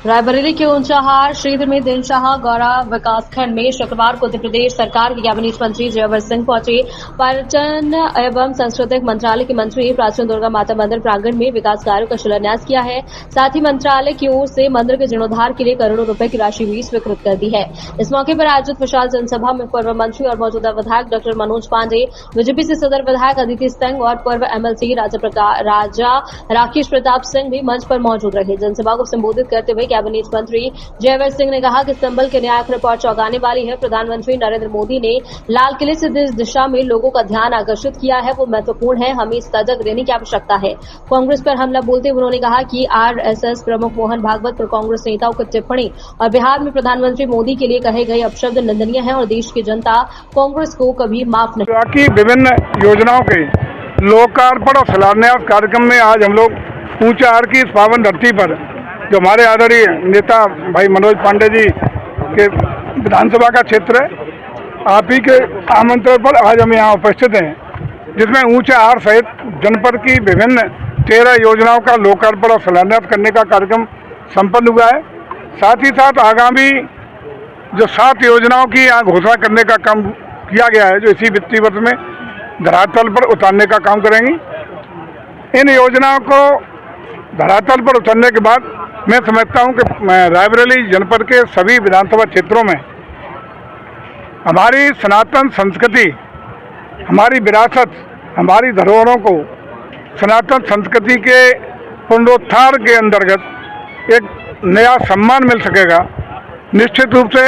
रायबरेली के ऊंचाहार क्षेत्र में दिनशाह गौरा विकासखंड में शुक्रवार को उत्तर प्रदेश सरकार के कैबिनेट मंत्री जयवर सिंह पहुंचे। पर्यटन एवं सांस्कृतिक मंत्रालय के मंत्री प्राचीन दुर्गा माता मंदिर प्रांगण में विकास कार्यों का शिलान्यास किया है। साथ ही मंत्रालय की ओर से मंदिर के जीर्णोद्धार के लिए करोड़ों रुपए की राशि भी स्वीकृत कर दी है। इस मौके पर आयोजित विशाल जनसभा में पूर्व मंत्री और मौजूदा विधायक डॉक्टर मनोज पांडे, बीजेपी से सदर विधायक अदिति सिंह और पूर्व एमएलसी राजा राकेश प्रताप सिंह भी मंच पर मौजूद रहे। जनसभा को संबोधित करते हुए कैबिनेट मंत्री जयवर सिंह ने कहा कि संबल के न्यायिक रिपोर्ट चौंकाने वाली है। प्रधानमंत्री नरेंद्र मोदी ने लाल किले से जिस दिशा में लोगों का ध्यान आकर्षित किया है वो महत्वपूर्ण है। हमें सजग रहने की आवश्यकता है। कांग्रेस पर हमला बोलते हुए उन्होंने कहा कि आरएसएस प्रमुख मोहन भागवत पर कांग्रेस नेताओं की टिप्पणी और बिहार में प्रधानमंत्री मोदी के लिए कहे गए अपशब्द निंदनीय है और देश की जनता कांग्रेस को कभी माफ नहीं। बाकी विभिन्न योजनाओं के लोकार्पण और शिलान्यास कार्यक्रम में आज हम लोग ऊंचाहार की इस पावन धरती पर जो हमारे आदरणीय नेता भाई मनोज पांडे जी के विधानसभा का क्षेत्र है, आप ही के आमंत्रण पर आज हम यहाँ उपस्थित हैं, जिसमें ऊंचाहार सहित जनपद की विभिन्न 13 योजनाओं का लोकार्पण और शिलान्यास करने का कार्यक्रम संपन्न हुआ है। साथ ही साथ आगामी जो 7 योजनाओं की यहाँ घोषणा करने का काम किया गया है, जो इसी वित्तीय वर्ष में धरातल पर उतारने का काम करेंगी। इन योजनाओं को धरातल पर उतरने के बाद मैं समझता हूं कि रायबरेली जनपद के सभी विधानसभा क्षेत्रों में हमारी सनातन संस्कृति, हमारी विरासत, हमारी धरोहरों को सनातन संस्कृति के पुनरुद्धार के अंतर्गत एक नया सम्मान मिल सकेगा। निश्चित रूप से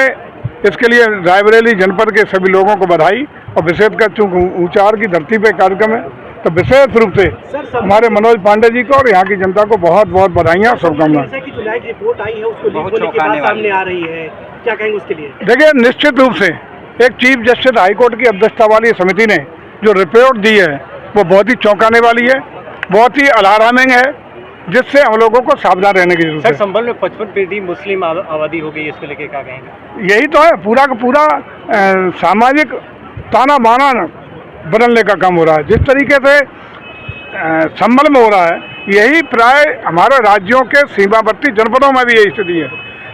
इसके लिए रायबरेली जनपद के सभी लोगों को बधाई, और विशेषकर चूंकि ऊंचाहार की धरती पर कार्यक्रम है तो विशेष रूप से हमारे मनोज पांडे जी को और यहाँ की जनता को बहुत बहुत बधाइयाँ, शुभकामनाएं। जो लाइट रिपोर्ट आई है उसको लीक होने के बाद सामने आ रही है, क्या कहेंगे उसके लिए? देखिए, निश्चित रूप से एक चीफ जस्टिस हाईकोर्ट की अध्यक्षता वाली समिति ने जो रिपोर्ट दी है वो बहुत ही चौंकाने वाली है, बहुत ही अलार्मिंग है, जिससे हम लोगों को सावधान रहने की जरूरत है। संबल में 55% मुस्लिम आबादी हो गई, इसको लेके क्या कहेंगे? यही तो है, पूरा का पूरा सामाजिक ताना बाना बदलने का काम हो रहा है। जिस तरीके से संबल में हो रहा है, यही प्राय हमारे राज्यों के सीमावर्ती जनपदों में भी यही स्थिति है।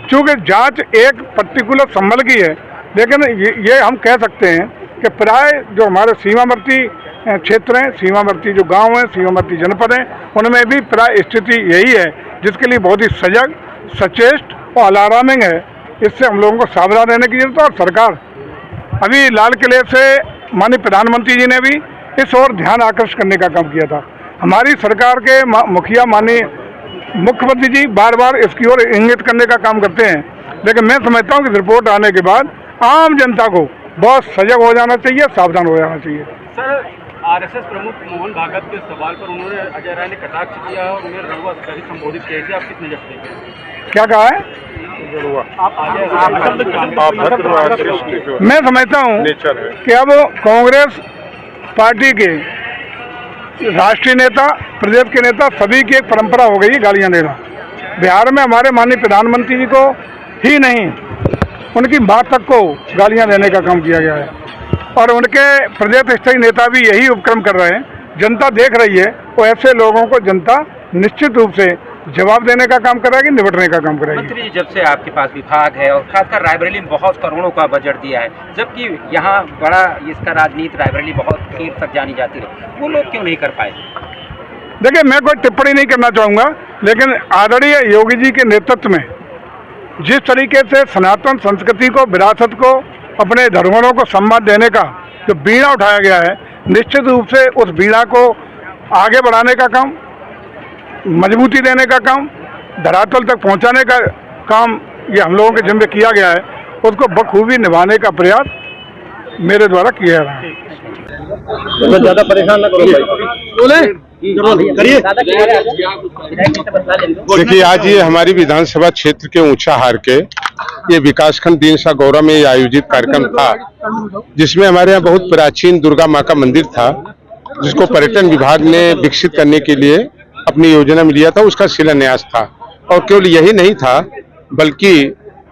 चूँकि जांच एक पर्टिकुलर संबल की है, लेकिन ये हम कह सकते हैं कि प्राय जो हमारे सीमावर्ती क्षेत्र हैं, सीमावर्ती जो गांव हैं, सीमावर्ती जनपद हैं, उनमें भी प्राय स्थिति यही है, जिसके लिए बहुत ही सजग, सचेत और अलार्मिंग है। इससे हम लोगों को सावधान रहने की जरूरत है। और सरकार अभी लाल किले से माननीय प्रधानमंत्री जी ने भी इस ओर ध्यान आकर्षित करने का काम किया था। हमारी सरकार के मुखिया माननीय मुख्यमंत्री जी बार बार इसकी ओर इंगित करने का काम करते हैं, लेकिन मैं समझता हूं कि रिपोर्ट आने के बाद आम जनता को बहुत सजग हो जाना चाहिए, सावधान हो जाना चाहिए। सर, आरएसएस प्रमुख मोहन भागवत के सवाल पर उन्होंने अजय राय ने कटाक्ष किया और उन्हें रघुआ संबोधित किया, आप कितने जब देखें? क्या कहा है? मैं समझता हूं कि अब कांग्रेस पार्टी के राष्ट्रीय नेता, प्रदेश के नेता सभी की एक परंपरा हो गई गालियां देना। बिहार में हमारे माननीय प्रधानमंत्री जी को ही नहीं, उनकी मां तक को गालियां देने का काम किया गया है, और उनके प्रदेश स्तरीय नेता भी यही उपक्रम कर रहे हैं। जनता देख रही है, वो ऐसे लोगों को जनता निश्चित रूप से जवाब देने का काम करेगी, निपटने का काम करेगी। मंत्री जी, जब से आपके पास विभाग है और खासकर रायबरेली में बहुत करोड़ों का बजट दिया है, जबकि यहाँ बड़ा इसका राजनीति रायबरेली बहुत देर तक जानी जाती है, वो लोग क्यों नहीं कर पाए? देखिए, मैं कोई टिप्पणी नहीं करना चाहूँगा, लेकिन आदरणीय योगी जी के नेतृत्व में जिस तरीके से सनातन संस्कृति को, विरासत को, अपने धरोहरों को सम्मान देने का जो बीड़ा उठाया गया है, निश्चित रूप से उस बीड़ा को आगे बढ़ाने का काम, मजबूती देने का काम, धरातल तक पहुंचाने का काम ये हम लोगों के जिम्मे किया गया है। उसको बखूबी निभाने का प्रयास मेरे द्वारा किया जा रहा है। तो ज़्यादा परेशान न करो बोले करिए। देखिए, आज ये हमारी विधानसभा क्षेत्र के ऊंचाहार के ये विकासखंड दिनशाह गौरा में आयोजित कार्यक्रम था, जिसमें हमारे यहाँ बहुत प्राचीन दुर्गा माँ का मंदिर था, जिसको पर्यटन विभाग ने विकसित करने के लिए अपनी योजना में लिया था। उसका शिलान्यास था, और केवल यही नहीं था, बल्कि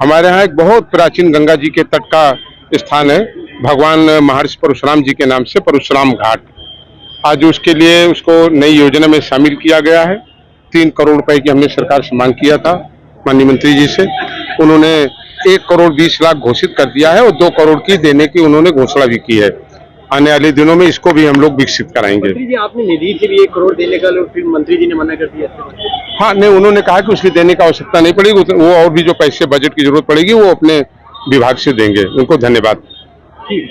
हमारे यहाँ एक बहुत प्राचीन गंगा जी के तट का स्थान है, भगवान महर्षि परशुराम जी के नाम से परशुराम घाट। आज उसके लिए उसको नई योजना में शामिल किया गया है। 3 करोड़ रुपए की हमने सरकार से मांग किया था, माननीय मंत्री जी से। उन्होंने 1 करोड़ 20 लाख घोषित कर दिया है और 2 करोड़ की देने की उन्होंने घोषणा भी की है। आने वाले दिनों में इसको भी हम लोग विकसित कराएंगे। मंत्री जी, आपने निधि से भी 1 करोड़ देने का फिर मंत्री जी ने मना कर दिया। हाँ, नहीं, उन्होंने कहा कि उसकी देने की आवश्यकता नहीं पड़ेगी, वो और भी जो पैसे बजट की जरूरत पड़ेगी वो अपने विभाग से देंगे। उनको धन्यवाद। ठीक।